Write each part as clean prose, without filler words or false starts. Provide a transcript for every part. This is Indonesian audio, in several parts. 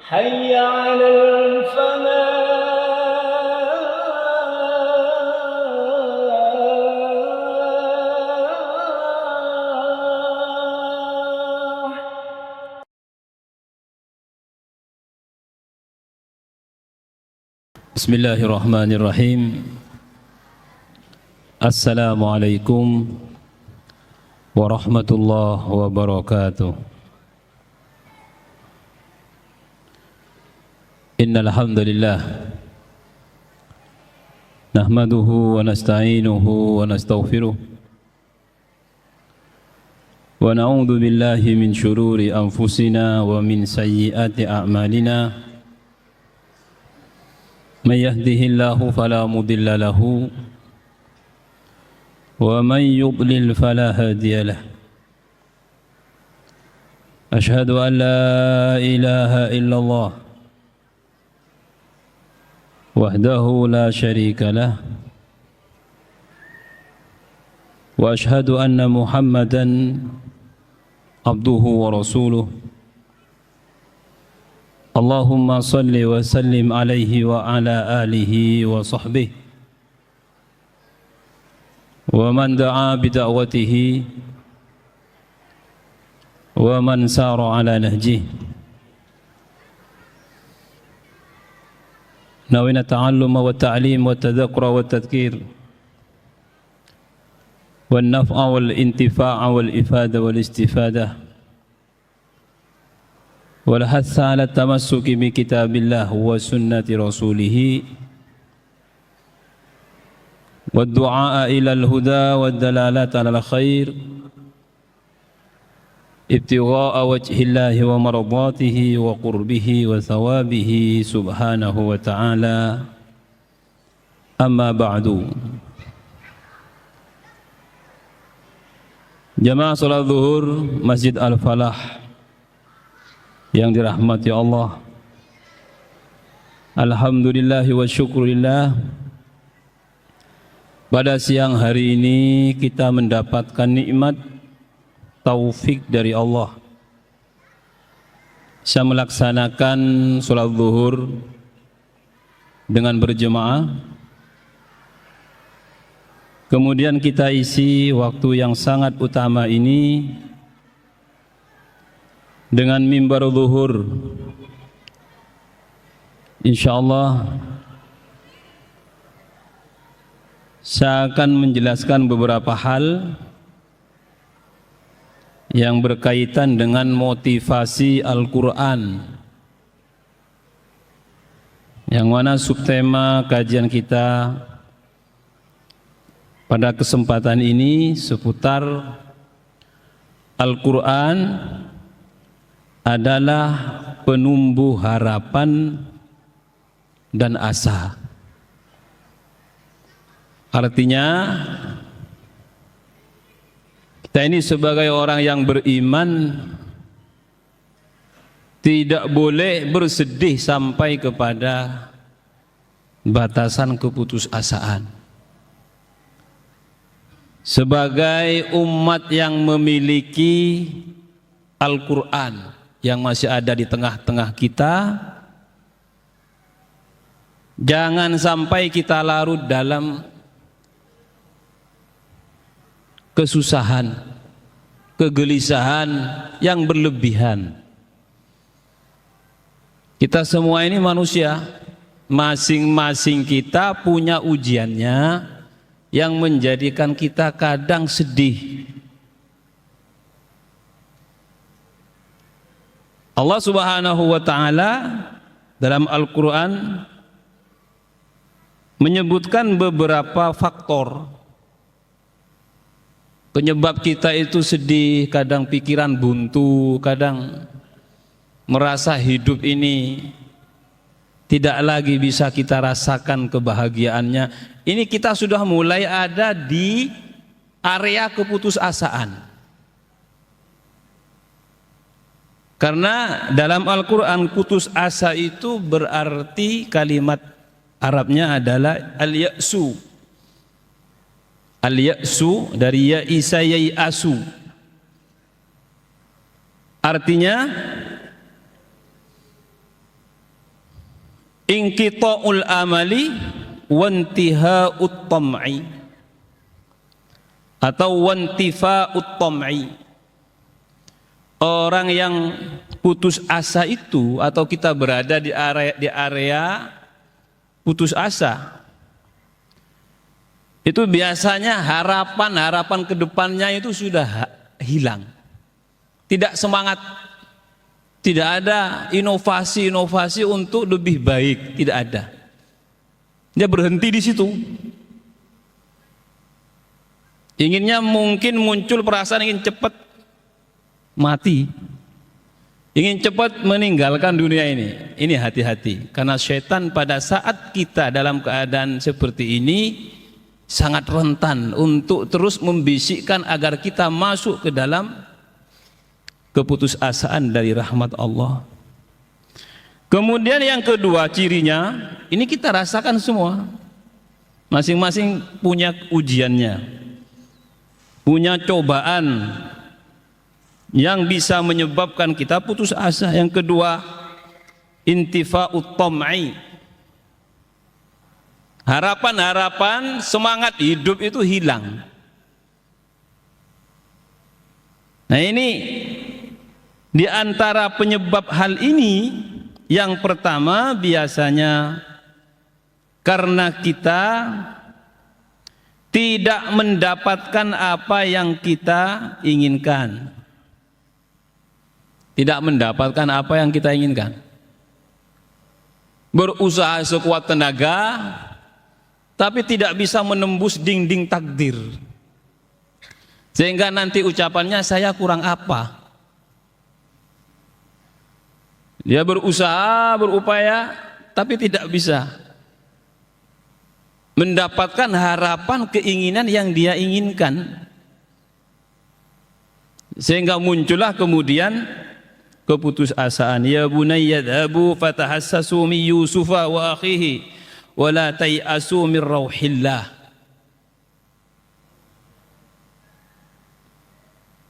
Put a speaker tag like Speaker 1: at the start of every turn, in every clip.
Speaker 1: حي على الفلاح.
Speaker 2: Bismillahirrahmanirrahim. Assalamualaikum warahmatullahi wabarakatuh. Innal hamdalillah nahmaduhu wa nasta'inuhu wa nastaghfiruh wa na'udzu billahi min shururi anfusina wa min sayyiati a'malina. Man yahdihillahu fala mudilla lahu wa man yudlil fala hadiya lahu. Ashhadu an la ilaha illallah wahdahu la syarika lah wa ashhadu anna Muhammadan abduhu wa rasuluh. Allahumma salli wa sallim alaihi wa ala alihi wa sahbihi wa man da'a bida'watihi wa man sara ala nahjihi. Nawina ta'alluma wa ta'lim wa tadhakura wa tadhkir wa naf'a wal intifa'a wal ifada wal istifada wal hatha ala tamassuki bi kitabillah wa sunnati rasulih wa du'a ila al huda wa dalalat ala al khair ibtigha'a wajhillahi wa maradatihi wa qurbihi wa thawabihi subhanahu wa ta'ala. Amma ba'du. Jamaah salat zuhur Masjid Al-Falah yang dirahmati Allah, alhamdulillahi wa syukurillah, pada siang hari ini kita mendapatkan nikmat taufik dari Allah, bisa melaksanakan sholat zuhur dengan berjemaah. Kemudian kita isi waktu yang sangat utama ini dengan mimbar zuhur. Insyaallah saya akan menjelaskan beberapa hal yang berkaitan dengan motivasi Al-Quran, yang mana subtema kajian kita pada kesempatan ini seputar Al-Quran adalah penumbuh harapan dan asa. Artinya kita ini sebagai orang yang beriman tidak boleh bersedih sampai kepada batasan keputusasaan. Sebagai umat yang memiliki Al-Quran yang masih ada di tengah-tengah kita, jangan sampai kita larut dalam kesusahan, kegelisahan yang berlebihan. Kita semua ini manusia, masing-masing kita punya ujiannya yang menjadikan kita kadang sedih. Allah Subhanahu wa ta'ala dalam Al-Quran menyebutkan beberapa faktor penyebab kita itu sedih, kadang pikiran buntu, kadang merasa hidup ini tidak lagi bisa kita rasakan kebahagiaannya. Ini kita sudah mulai ada di area keputusasaan. Karena dalam Al-Quran putus asa itu berarti kalimat Arabnya adalah al-ya'su. Al-ya'su dari ya'isa ya'asu. Artinya inqita'ul amali wantiha'ut tam'i atau wantifa'ut tam'i. Orang yang putus asa itu, atau kita berada di area putus asa, itu biasanya harapan ke depannya itu sudah hilang. Tidak semangat, tidak ada inovasi untuk lebih baik, tidak ada. Dia berhenti di situ. Inginnya mungkin muncul perasaan ingin cepat mati, ingin cepat meninggalkan dunia ini. Ini hati-hati, karena syaitan pada saat kita dalam keadaan seperti ini sangat rentan untuk terus membisikkan agar kita masuk ke dalam keputusasaan dari rahmat Allah. Kemudian yang kedua cirinya, ini kita rasakan semua, masing-masing punya ujiannya, punya cobaan yang bisa menyebabkan kita putus asa. Yang kedua, intifa'ut tam'i, harapan semangat hidup itu hilang. Nah, ini di antara penyebab hal ini, yang pertama biasanya karena kita tidak mendapatkan apa yang kita inginkan. Tidak mendapatkan apa yang kita inginkan. Berusaha sekuat tenaga, tapi tidak bisa menembus dinding takdir. Sehingga nanti ucapannya, saya kurang apa? Dia berusaha, berupaya, tapi tidak bisa mendapatkan harapan, keinginan yang dia inginkan. Sehingga muncullah kemudian keputusasaan. Ya bunayya dhabu fatahassasu min Yusufa wa akhihi wa la tay'asu min rauhillah.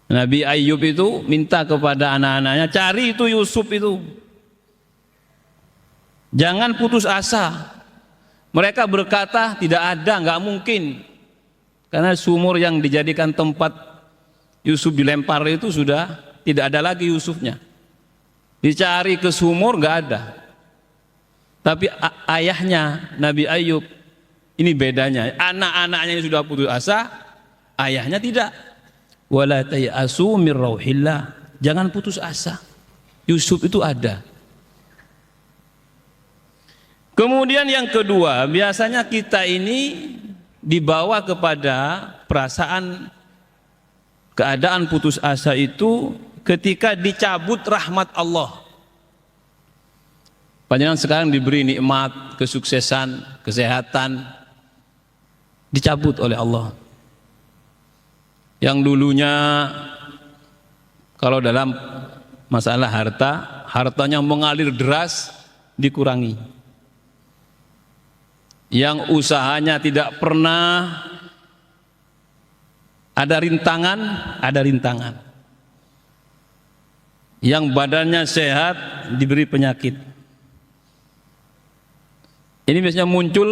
Speaker 2: Nabi Ayub itu minta kepada anak-anaknya, cari itu Yusuf itu, jangan putus asa. Mereka berkata tidak ada, nggak mungkin, karena sumur yang dijadikan tempat Yusuf dilempar itu sudah tidak ada lagi Yusufnya. Dicari ke sumur nggak ada. Tapi ayahnya Nabi Ayub ini bedanya, anak-anaknya sudah putus asa, ayahnya tidak. Wala tay'asu min rauhillah, jangan putus asa, Yusuf itu ada. Kemudian yang kedua, biasanya kita ini dibawa kepada perasaan keadaan putus asa itu ketika dicabut rahmat Allah. Panjenengan sekarang diberi nikmat, kesuksesan, kesehatan, dicabut oleh Allah. Yang dulunya kalau dalam masalah harta, hartanya mengalir deras, dikurangi. Yang usahanya tidak pernah ada rintangan, ada rintangan. Yang badannya sehat diberi penyakit. Ini biasanya muncul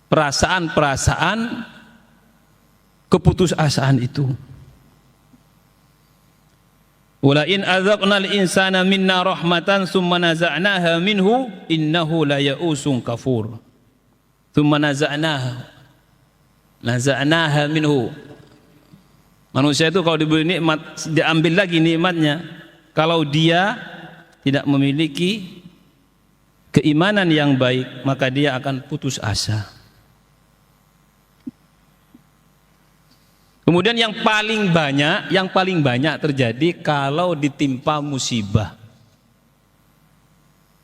Speaker 2: perasaan-perasaan keputusasaan itu. Wala in adzaqnal insana minna rahmatan summa naza'naha minhu innahu la ya'usun kafur. Summa naza'naha minhu. Manusia itu kalau diberi nikmat, diambil lagi nikmatnya. Kalau dia tidak memiliki keimanan yang baik, maka dia akan putus asa. Kemudian yang paling banyak terjadi kalau ditimpa musibah.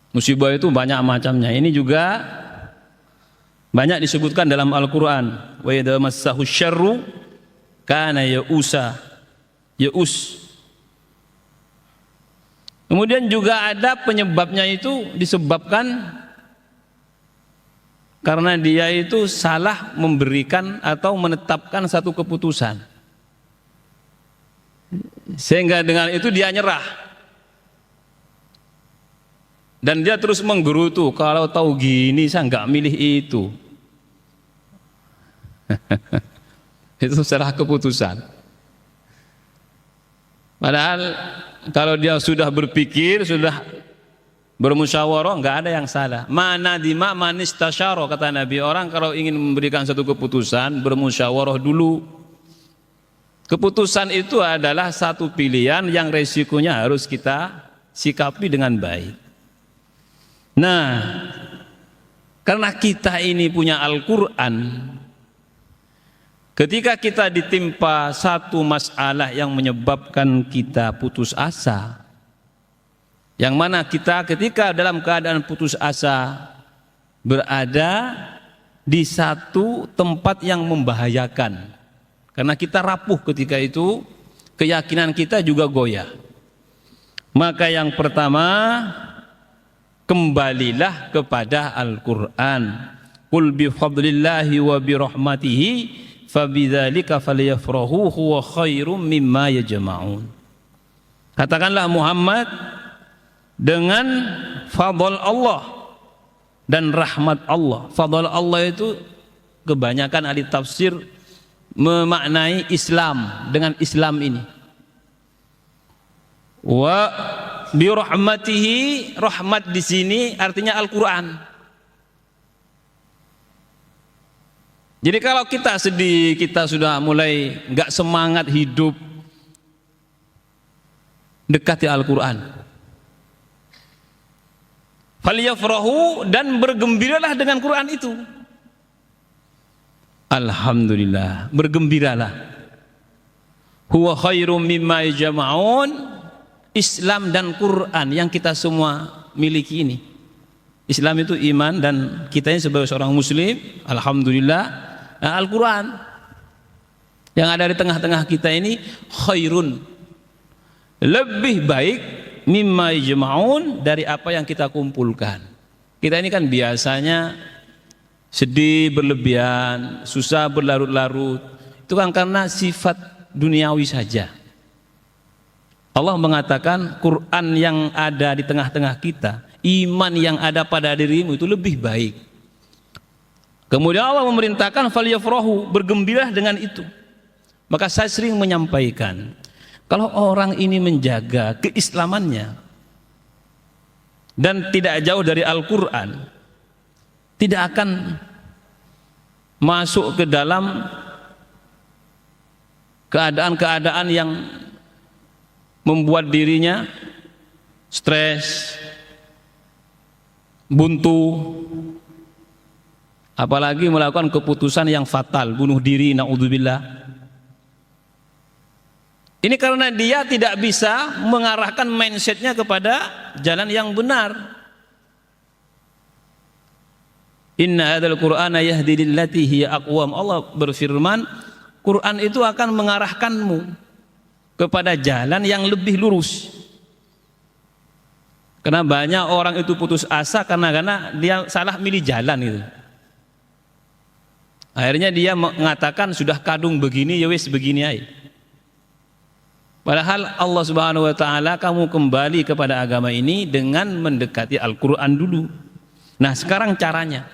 Speaker 2: Musibah itu banyak macamnya. Ini juga banyak disebutkan dalam Al-Quran. Wa idza massahu syarru kana ya'usa. Kemudian juga ada penyebabnya, itu disebabkan karena dia itu salah memberikan atau menetapkan satu keputusan, sehingga dengan itu dia nyerah. Dan dia terus menggerutu, kalau tahu gini saya nggak milih itu. Itu salah keputusan. Padahal kalau dia sudah berpikir, sudah bermusyawarah, nggak ada yang salah. Mana dima manis tasyaro, kata Nabi. Orang kalau ingin memberikan satu keputusan, bermusyawarah dulu. Keputusan itu adalah satu pilihan yang resikonya harus kita sikapi dengan baik. Nah, karena kita ini punya Al-Quran, ketika kita ditimpa satu masalah yang menyebabkan kita putus asa, yang mana kita ketika dalam keadaan putus asa berada di satu tempat yang membahayakan, karena kita rapuh ketika itu, keyakinan kita juga goyah. Maka yang pertama, kembalilah kepada Al-Quran. Qul bi fadlillahi wa bi rahmatihi fabidzalika falyafrahu huwa khairum mimma yajma'un. Katakanlah Muhammad, dengan fadl Allah dan rahmat Allah. Fadl Allah itu kebanyakan ahli tafsir memaknai Islam, dengan Islam ini. Wa bi rahmatihi, rahmat di sini artinya Al-Qur'an. Jadi kalau kita sedih, kita sudah mulai enggak semangat hidup, dekati Al-Qur'an. Falyafrahu, dan bergembiralah dengan Quran itu. Alhamdulillah, bergembiralah. Huwa khairum mimma yajma'un. Islam dan Quran yang kita semua miliki ini. Islam itu iman, dan kita ini sebagai seorang muslim, alhamdulillah, Al-Quran yang ada di tengah-tengah kita ini khairun, lebih baik, mimma yajma'un, dari apa yang kita kumpulkan. Kita ini kan biasanya sedih berlebihan, susah berlarut-larut, itu kan karena sifat duniawi saja. Allah mengatakan Quran yang ada di tengah-tengah kita, iman yang ada pada dirimu itu lebih baik. Kemudian Allah memerintahkan falyafrahu, bergembira dengan itu. Maka saya sering menyampaikan, kalau orang ini menjaga keislamannya dan tidak jauh dari Al-Quran, tidak akan masuk ke dalam keadaan-keadaan yang membuat dirinya stres, buntu, apalagi melakukan keputusan yang fatal, bunuh diri, naudzubillah. Ini karena dia tidak bisa mengarahkan mindsetnya kepada jalan yang benar. Inna hadzal Qur'ana yahdi lillati hiya aqwam. Allah berfirman, Quran itu akan mengarahkanmu kepada jalan yang lebih lurus. Karena banyak orang itu putus asa karena dia salah milih jalan itu. Akhirnya dia mengatakan sudah kadung begini ya wis begini aja. Padahal Allah Subhanahu wa taala, kamu kembali kepada agama ini dengan mendekati Al-Qur'an dulu. Nah, sekarang caranya.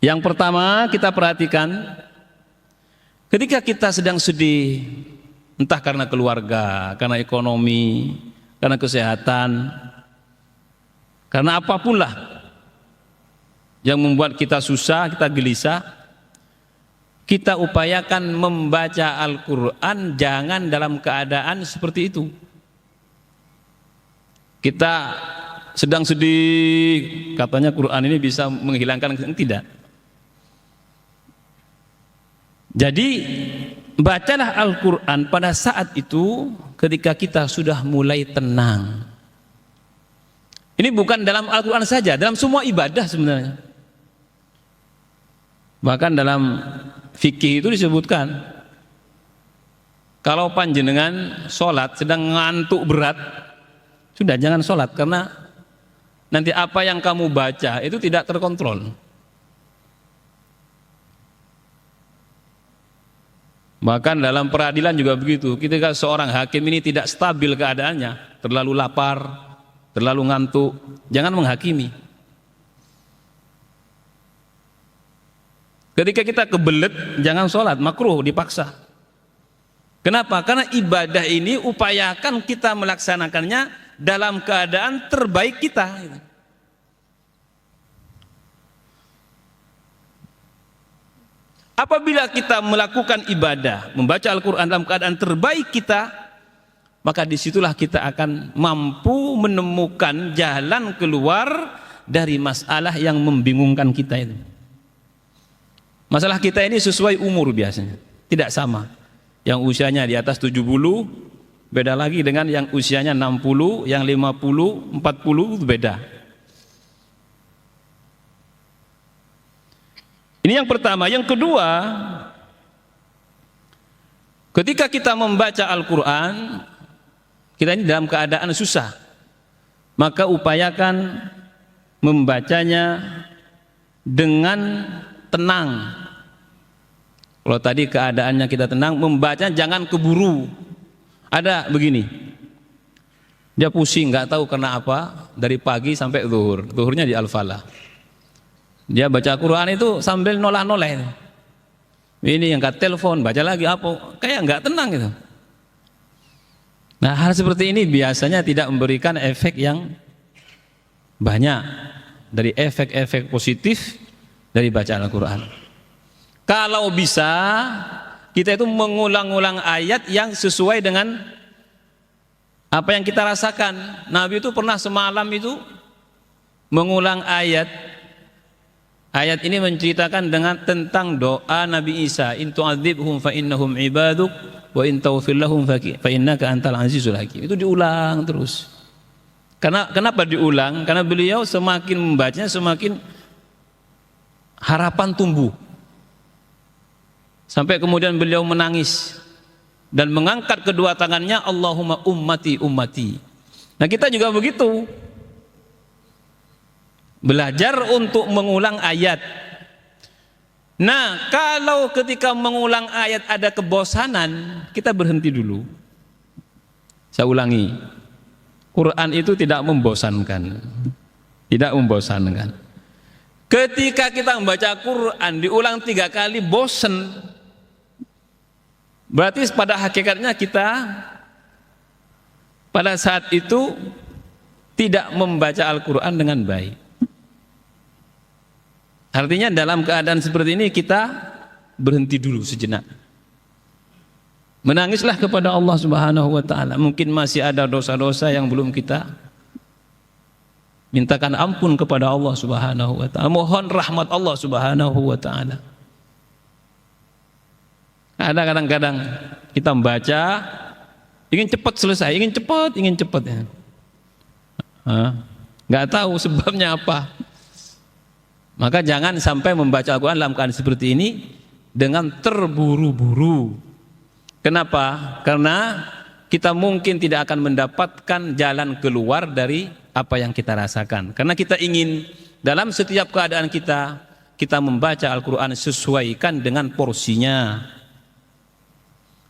Speaker 2: Yang pertama kita perhatikan, ketika kita sedang sedih, entah karena keluarga, karena ekonomi, karena kesehatan, karena apapun lah yang membuat kita susah, kita gelisah, kita upayakan membaca Al-Quran jangan dalam keadaan seperti itu. Kita sedang sedih, katanya Quran ini bisa menghilangkan, tidak. Jadi bacalah Al-Quran pada saat itu ketika kita sudah mulai tenang. Ini bukan dalam Al-Quran saja, dalam semua ibadah sebenarnya. Bahkan dalam fikih itu disebutkan, kalau panjenengan sholat sedang ngantuk berat, sudah jangan sholat, karena nanti apa yang kamu baca itu tidak terkontrol. Bahkan dalam peradilan juga begitu, ketika seorang hakim ini tidak stabil keadaannya, terlalu lapar, terlalu ngantuk, jangan menghakimi. Ketika kita kebelet, jangan sholat, makruh, dipaksa. Kenapa? Karena ibadah ini upayakan kita melaksanakannya dalam keadaan terbaik kita. Apabila kita melakukan ibadah, membaca Al-Quran dalam keadaan terbaik kita, maka disitulah kita akan mampu menemukan jalan keluar dari masalah yang membingungkan kita itu. Masalah kita ini sesuai umur biasanya, tidak sama. Yang usianya di atas 70 beda lagi dengan yang usianya 60, yang 50, 40 itu beda. Ini yang pertama. Yang kedua, ketika kita membaca Al-Quran, kita ini dalam keadaan susah, maka upayakan membacanya dengan tenang. Kalau tadi keadaannya kita tenang, membaca jangan keburu. Ada begini, dia pusing, nggak tahu karena apa, dari pagi sampai zuhur, zuhurnya di Al-Falah. Dia baca Quran itu sambil noleh-noleh. Ini yang angkat telepon, baca lagi apa, kayak nggak tenang gitu. Nah, hal seperti ini biasanya tidak memberikan efek yang banyak dari efek-efek positif dari bacaan Al-Quran. Kalau bisa kita itu mengulang-ulang ayat yang sesuai dengan apa yang kita rasakan. Nabi itu pernah semalam itu mengulang ayat. Ayat ini menceritakan tentang doa Nabi Isa, in tu'adzibhum fa innahum ibaduk wa in taghfir lahum fa innaka antal azizul hakim. Itu diulang terus. Kenapa diulang? Karena beliau semakin membacanya semakin harapan tumbuh. Sampai kemudian beliau menangis dan mengangkat kedua tangannya, Allahumma ummati ummati. Nah, kita juga begitu. Belajar untuk mengulang ayat. Nah, kalau ketika mengulang ayat ada kebosanan, kita berhenti dulu. Saya ulangi, Quran itu tidak membosankan. Tidak membosankan. Ketika kita membaca Quran diulang 3 kali bosan, berarti pada hakikatnya kita pada saat itu tidak membaca Al-Quran dengan baik. Artinya dalam keadaan seperti ini kita berhenti dulu sejenak. Menangislah kepada Allah Subhanahu wa taala. Mungkin masih ada dosa-dosa yang belum kita mintakan ampun kepada Allah Subhanahu wa taala. Mohon rahmat Allah Subhanahu wa taala. Ada kadang-kadang kita membaca ingin cepat selesai, ingin cepat ya. Nggak tahu sebabnya apa. Maka jangan sampai membaca Al-Quran dalam keadaan seperti ini dengan terburu-buru. Kenapa? Karena kita mungkin tidak akan mendapatkan jalan keluar dari apa yang kita rasakan. Karena kita ingin dalam setiap keadaan kita membaca Al-Quran sesuaikan dengan porsinya.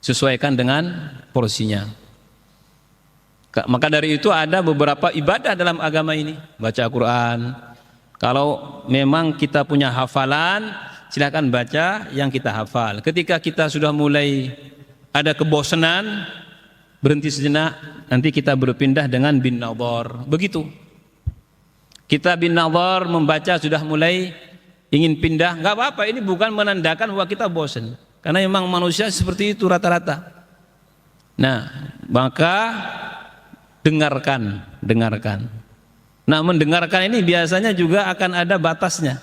Speaker 2: Sesuaikan dengan porsinya. Maka dari itu ada beberapa ibadah dalam agama ini. Baca Al-Quran. Kalau memang kita punya hafalan, silakan baca yang kita hafal. Ketika kita sudah mulai ada kebosanan, berhenti sejenak, nanti kita berpindah dengan bin nadhar. Begitu. Kita bin nadhar membaca sudah mulai ingin pindah, nggak apa-apa. Ini bukan menandakan bahwa kita bosan. Karena memang manusia seperti itu rata-rata. Nah, maka dengarkan. Nah, mendengarkan ini biasanya juga akan ada batasnya.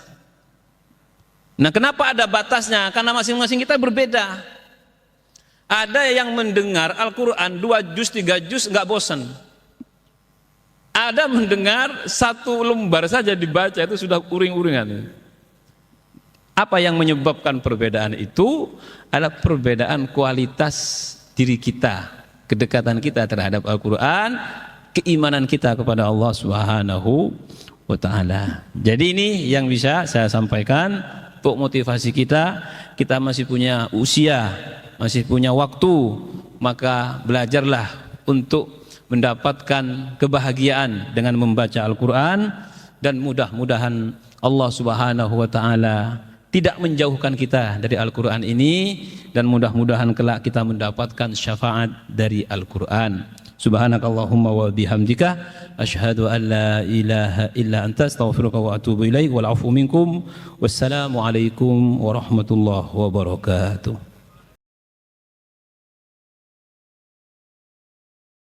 Speaker 2: Nah, kenapa ada batasnya? Karena masing-masing kita berbeda. Ada yang mendengar Al-Quran 2 juz, 3 juz nggak bosan. Ada mendengar 1 lembar saja dibaca itu sudah uring-uringan. Apa yang menyebabkan perbedaan itu? Adalah perbedaan kualitas diri kita, kedekatan kita terhadap Al-Quran, keimanan kita kepada Allah Subhanahu wa taala. Jadi ini yang bisa saya sampaikan untuk motivasi kita. Kita masih punya usia, masih punya waktu, maka belajarlah untuk mendapatkan kebahagiaan dengan membaca Al-Quran, dan mudah-mudahan Allah Subhanahu wa Ta'ala tidak menjauhkan kita dari Al-Quran ini, dan mudah-mudahan kelak kita mendapatkan syafaat dari Al-Quran. Subhanakallahumma wa bihamdika asyhadu an la ilaha illa anta astaghfiruka wa atubu ilaik wal afu minkum. Wassalamu alaikum warahmatullahi wabarakatuh.